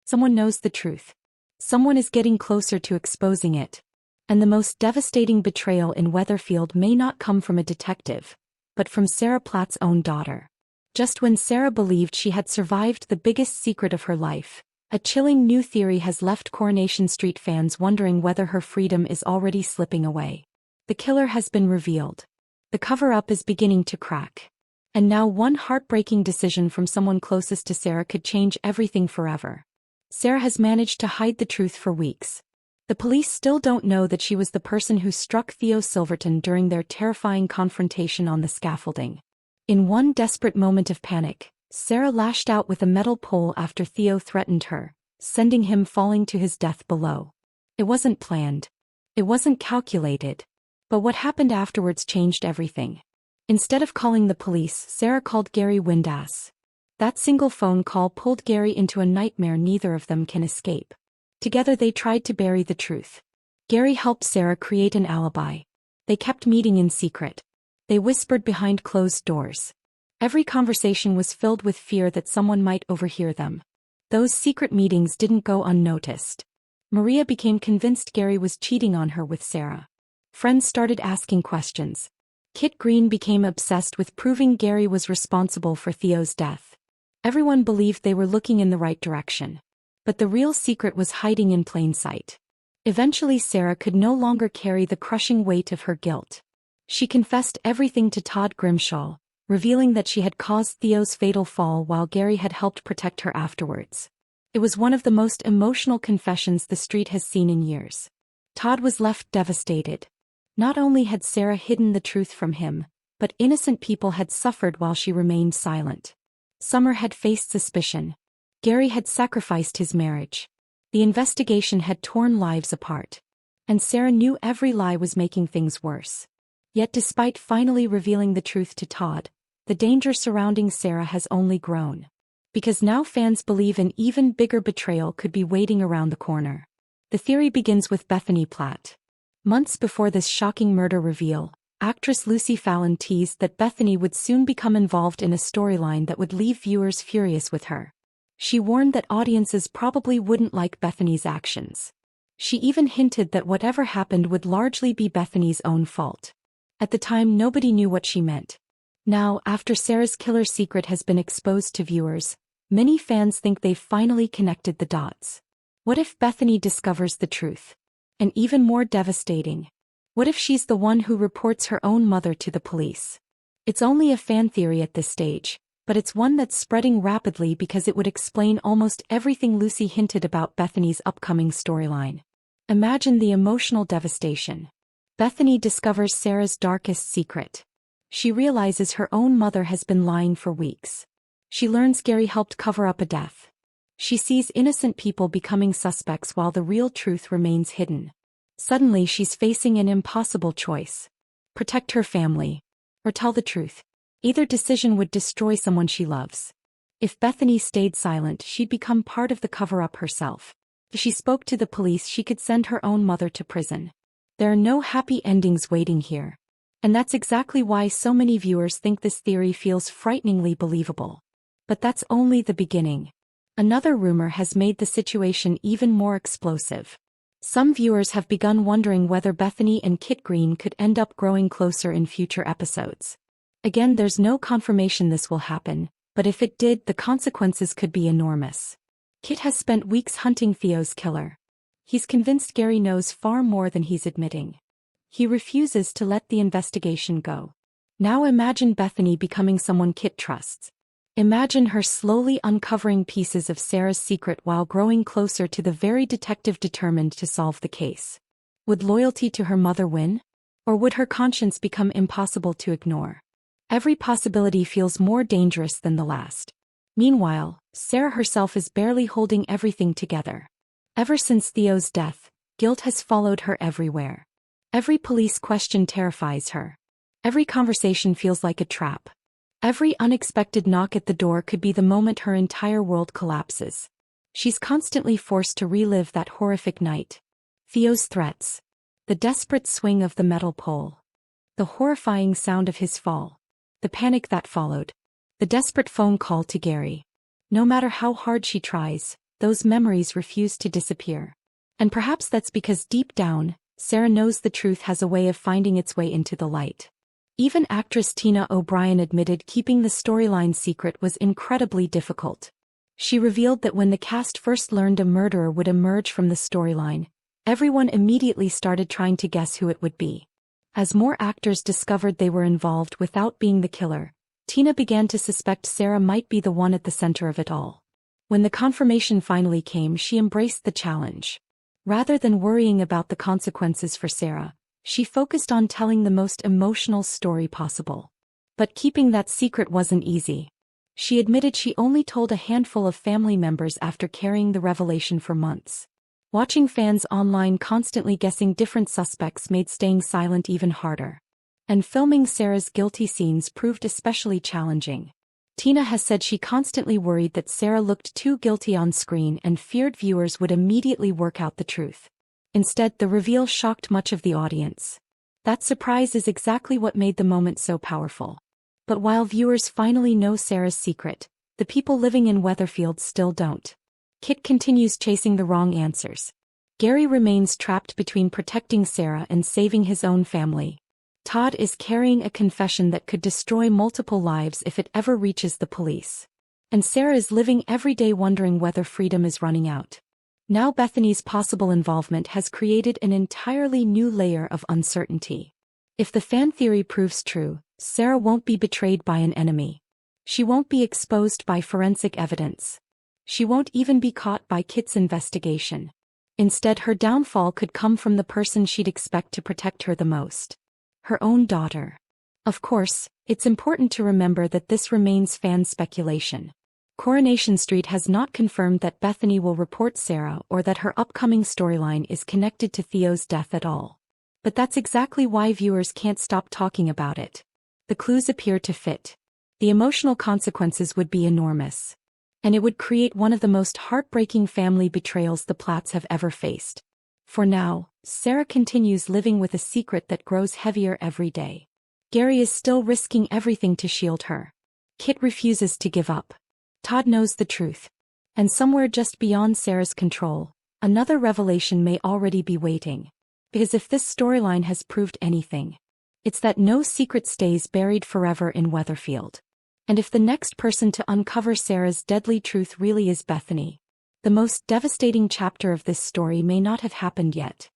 Someone knows the truth. Someone is getting closer to exposing it. And the most devastating betrayal in Weatherfield may not come from a detective, but from Sarah Platt's own daughter. Just when Sarah believed she had survived the biggest secret of her life, a chilling new theory has left Coronation Street fans wondering whether her freedom is already slipping away. The killer has been revealed. The cover-up is beginning to crack. And now one heartbreaking decision from someone closest to Sarah could change everything forever. Sarah has managed to hide the truth for weeks. The police still don't know that she was the person who struck Theo Silverton during their terrifying confrontation on the scaffolding. In one desperate moment of panic, Sarah lashed out with a metal pole after Theo threatened her, sending him falling to his death below. It wasn't planned. It wasn't calculated. But what happened afterwards changed everything. Instead of calling the police, Sarah called Gary Windass. That single phone call pulled Gary into a nightmare neither of them can escape. Together they tried to bury the truth. Gary helped Sarah create an alibi. They kept meeting in secret. They whispered behind closed doors. Every conversation was filled with fear that someone might overhear them. Those secret meetings didn't go unnoticed. Maria became convinced Gary was cheating on her with Sarah. Friends started asking questions. Kit Green became obsessed with proving Gary was responsible for Theo's death. Everyone believed they were looking in the right direction. But the real secret was hiding in plain sight. Eventually Sarah could no longer carry the crushing weight of her guilt. She confessed everything to Todd Grimshaw, revealing that she had caused Theo's fatal fall while Gary had helped protect her afterwards. It was one of the most emotional confessions the street has seen in years. Todd was left devastated. Not only had Sarah hidden the truth from him, but innocent people had suffered while she remained silent. Summer had faced suspicion. Gary had sacrificed his marriage. The investigation had torn lives apart. And Sarah knew every lie was making things worse. Yet despite finally revealing the truth to Todd, the danger surrounding Sarah has only grown. Because now fans believe an even bigger betrayal could be waiting around the corner. The theory begins with Bethany Platt. Months before this shocking murder reveal, actress Lucy Fallon teased that Bethany would soon become involved in a storyline that would leave viewers furious with her. She warned that audiences probably wouldn't like Bethany's actions. She even hinted that whatever happened would largely be Bethany's own fault. At the time, nobody knew what she meant. Now, after Sarah's killer secret has been exposed to viewers, many fans think they've finally connected the dots. What if Bethany discovers the truth? And even more devastating, what if she's the one who reports her own mother to the police? It's only a fan theory at this stage, but it's one that's spreading rapidly because it would explain almost everything Lucy hinted about Bethany's upcoming storyline. Imagine the emotional devastation. Bethany discovers Sarah's darkest secret. She realizes her own mother has been lying for weeks. She learns Gary helped cover up a death. She sees innocent people becoming suspects while the real truth remains hidden. Suddenly she's facing an impossible choice. Protect her family. Or tell the truth. Either decision would destroy someone she loves. If Bethany stayed silent, she'd become part of the cover-up herself. If she spoke to the police, she could send her own mother to prison. There are no happy endings waiting here. And that's exactly why so many viewers think this theory feels frighteningly believable. But that's only the beginning. Another rumor has made the situation even more explosive. Some viewers have begun wondering whether Bethany and Kit Green could end up growing closer in future episodes. Again, there's no confirmation this will happen, but if it did, the consequences could be enormous. Kit has spent weeks hunting Theo's killer. He's convinced Gary knows far more than he's admitting. He refuses to let the investigation go. Now imagine Bethany becoming someone Kit trusts. Imagine her slowly uncovering pieces of Sarah's secret while growing closer to the very detective determined to solve the case. Would loyalty to her mother win? Or would her conscience become impossible to ignore? Every possibility feels more dangerous than the last. Meanwhile, Sarah herself is barely holding everything together. Ever since Theo's death, guilt has followed her everywhere. Every police question terrifies her. Every conversation feels like a trap. Every unexpected knock at the door could be the moment her entire world collapses. She's constantly forced to relive that horrific night. Theo's threats. The desperate swing of the metal pole. The horrifying sound of his fall. The panic that followed. The desperate phone call to Gary. No matter how hard she tries, those memories refuse to disappear. And perhaps that's because deep down, Sarah knows the truth has a way of finding its way into the light. Even actress Tina O'Brien admitted keeping the storyline secret was incredibly difficult. She revealed that when the cast first learned a murderer would emerge from the storyline, everyone immediately started trying to guess who it would be. As more actors discovered they were involved without being the killer, Tina began to suspect Sarah might be the one at the center of it all. When the confirmation finally came, she embraced the challenge. Rather than worrying about the consequences for Sarah, she focused on telling the most emotional story possible. But keeping that secret wasn't easy. She admitted she only told a handful of family members after carrying the revelation for months. Watching fans online constantly guessing different suspects made staying silent even harder. And filming Sarah's guilty scenes proved especially challenging. Tina has said she constantly worried that Sarah looked too guilty on screen and feared viewers would immediately work out the truth. Instead, the reveal shocked much of the audience. That surprise is exactly what made the moment so powerful. But while viewers finally know Sarah's secret, the people living in Weatherfield still don't. Kit continues chasing the wrong answers. Gary remains trapped between protecting Sarah and saving his own family. Todd is carrying a confession that could destroy multiple lives if it ever reaches the police. And Sarah is living every day wondering whether freedom is running out. Now Bethany's possible involvement has created an entirely new layer of uncertainty. If the fan theory proves true, Sarah won't be betrayed by an enemy. She won't be exposed by forensic evidence. She won't even be caught by Kit's investigation. Instead, her downfall could come from the person she'd expect to protect her the most. Her own daughter. Of course, it's important to remember that this remains fan speculation. Coronation Street has not confirmed that Bethany will report Sarah or that her upcoming storyline is connected to Theo's death at all. But that's exactly why viewers can't stop talking about it. The clues appear to fit. The emotional consequences would be enormous. And it would create one of the most heartbreaking family betrayals the Platts have ever faced. For now, Sarah continues living with a secret that grows heavier every day. Gary is still risking everything to shield her. Kit refuses to give up. Todd knows the truth. And somewhere just beyond Sarah's control, another revelation may already be waiting. Because if this storyline has proved anything, it's that no secret stays buried forever in Weatherfield. And if the next person to uncover Sarah's deadly truth really is Bethany, the most devastating chapter of this story may not have happened yet.